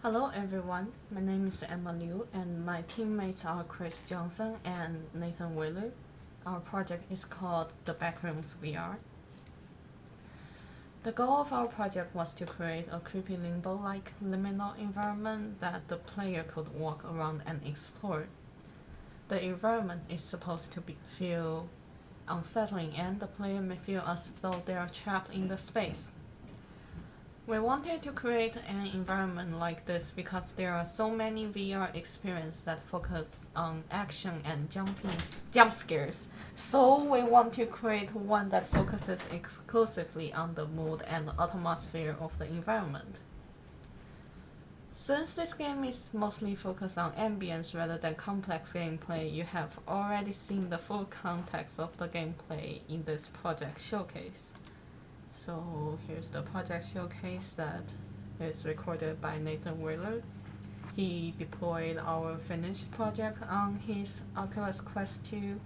Hello everyone, my name is Emma Liu and my teammates are Chris Johnson and Nathan Wheeler. Our project is called the Backrooms VR. The goal of our project was to create a creepy limbo-like liminal environment that the player could walk around and explore. The environment is supposed to feel unsettling and the player may feel as though they are trapped in the space. We wanted to create an environment like this because there are so many VR experiences that focus on action and jump scares. So we want to create one that focuses exclusively on the mood and atmosphere of the environment. Since this game is mostly focused on ambience rather than complex gameplay, you have already seen the full context of the gameplay in this project showcase. So here's the project showcase that is recorded by Nathan Wheeler. He deployed our finished project on his Oculus Quest 2.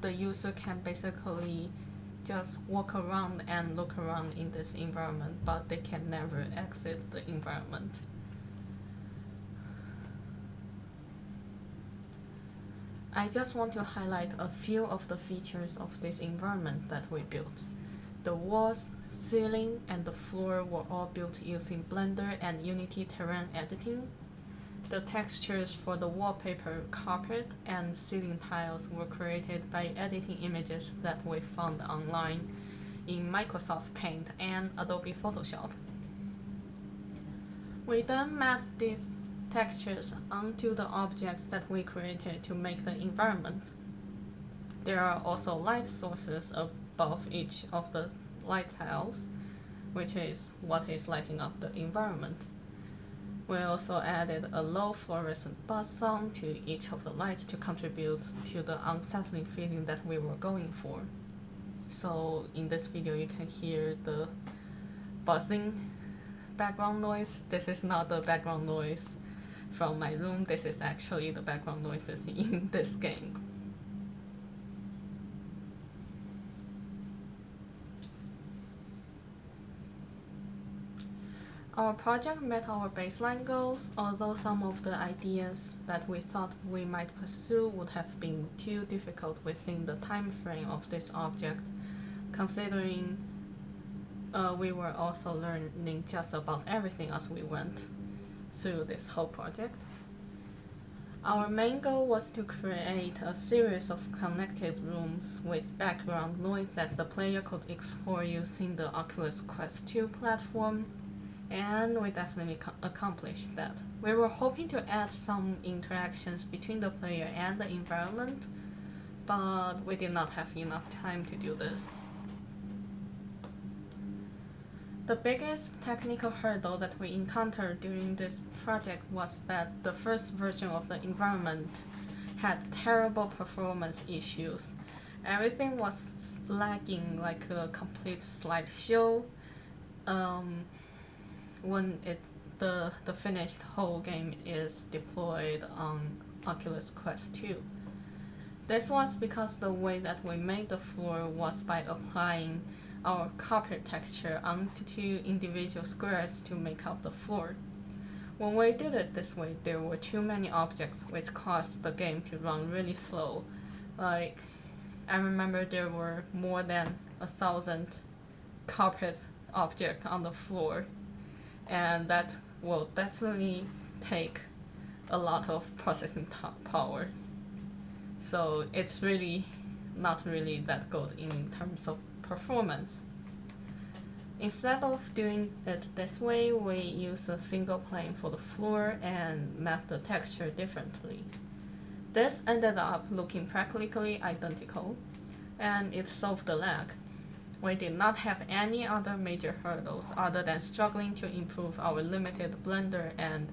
The user can basically just walk around and look around in this environment, but they can never exit the environment. I just want to highlight a few of the features of this environment that we built. The walls, ceiling, and the floor were all built using Blender and Unity terrain editing. The textures for the wallpaper, carpet, and ceiling tiles were created by editing images that we found online in Microsoft Paint and Adobe Photoshop. We then mapped these textures onto the objects that we created to make the environment. There are also light sources above each of the light tiles, which is what is lighting up the environment. We also added a low fluorescent buzz-on to each of the lights to contribute to the unsettling feeling that we were going for. So in this video you can hear the buzzing background noise. This is not the background noise from my room, this is actually the background noises in this game. Our project met our baseline goals, although some of the ideas that we thought we might pursue would have been too difficult within the time frame of this object, considering we were also learning just about everything as we went through this whole project. Our main goal was to create a series of connected rooms with background noise that the player could explore using the Oculus Quest 2 platform, and we definitely accomplished that. We were hoping to add some interactions between the player and the environment, but we did not have enough time to do this. The biggest technical hurdle that we encountered during this project was that the first version of the environment had terrible performance issues. Everything was lagging like a complete slideshow when the finished whole game is deployed on Oculus Quest 2. This was because the way that we made the floor was by applying our carpet texture onto individual squares to make up the floor. When we did it this way, there were too many objects which caused the game to run really slow. Like, I remember there were more than 1,000 carpet objects on the floor, and that will definitely take a lot of processing power. So it's really not really that good in terms of performance. Instead of doing it this way, we use a single plane for the floor and map the texture differently. This ended up looking practically identical, and it solved the lag. We did not have any other major hurdles other than struggling to improve our limited Blender and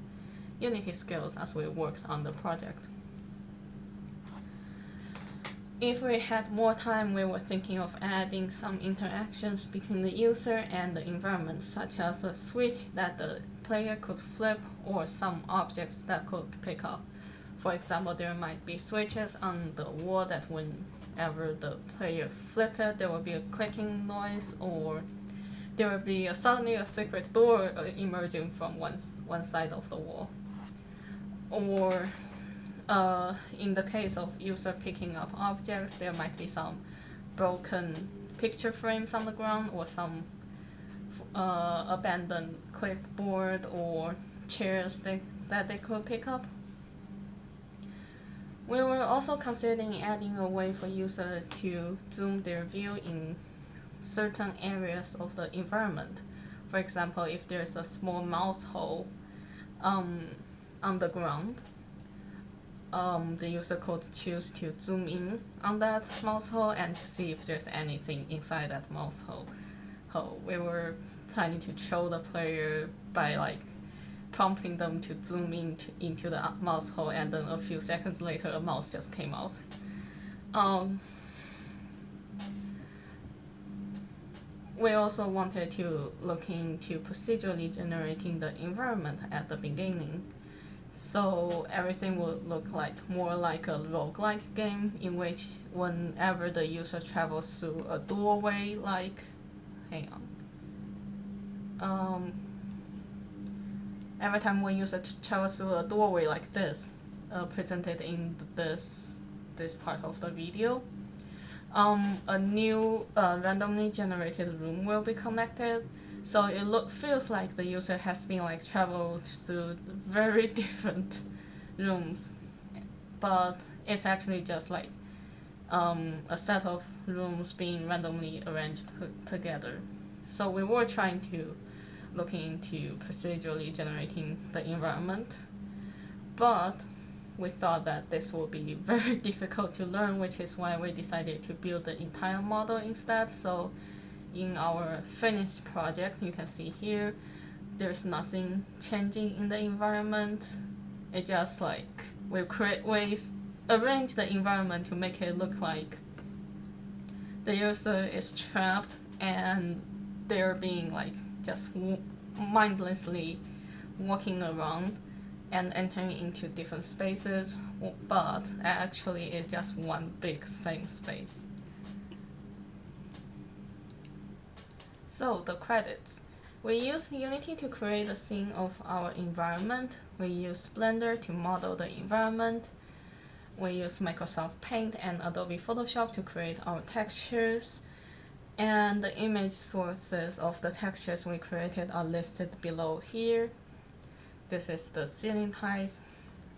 Unity skills as we worked on the project. If we had more time, we were thinking of adding some interactions between the user and the environment, such as a switch that the player could flip or some objects that could pick up. For example, there might be switches on the wall that whenever the player flip it, there will be a clicking noise, or there will be suddenly a secret door emerging from one side of the wall. Or in the case of user picking up objects, there might be some broken picture frames on the ground, or some abandoned clipboard or chairs that they could pick up. We were also considering adding a way for users to zoom their view in certain areas of the environment. For example, if there's a small mouse hole on the ground, the user could choose to zoom in on that mouse hole and to see if there's anything inside that mouse hole. We were planning to show the player by prompting them to zoom into the mouse hole, and then a few seconds later a mouse just came out. We also wanted to look into procedurally generating the environment at the beginning, so everything would look more like a roguelike game, in which whenever the user travels through a doorway, every time one user travels through a doorway like this, presented in this part of the video, a new randomly generated room will be connected. So it feels like the user has been traveled through very different rooms, but it's actually just a set of rooms being randomly arranged together. So we were trying to look into procedurally generating the environment, but we thought that this would be very difficult to learn, which is why we decided to build the entire model instead. So in our finished project, you can see here, there's nothing changing in the environment. It just we arrange the environment to make it look like the user is trapped and they're being just mindlessly walking around and entering into different spaces, but actually it's just one big same space. So the credits. We used Unity to create a scene of our environment. We used Blender to model the environment. We used Microsoft Paint and Adobe Photoshop to create our textures. And the image sources of the textures we created are listed below here. This is the ceiling tiles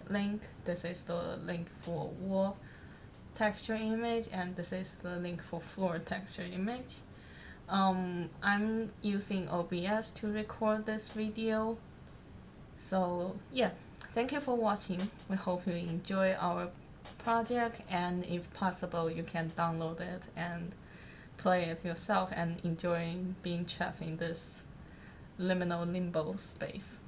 link, this is the link for wall texture image, and this is the link for floor texture image. I'm using OBS to record this video. So yeah, thank you for watching. We hope you enjoy our project, and if possible you can download it and play it yourself and enjoy being trapped in this liminal limbo space.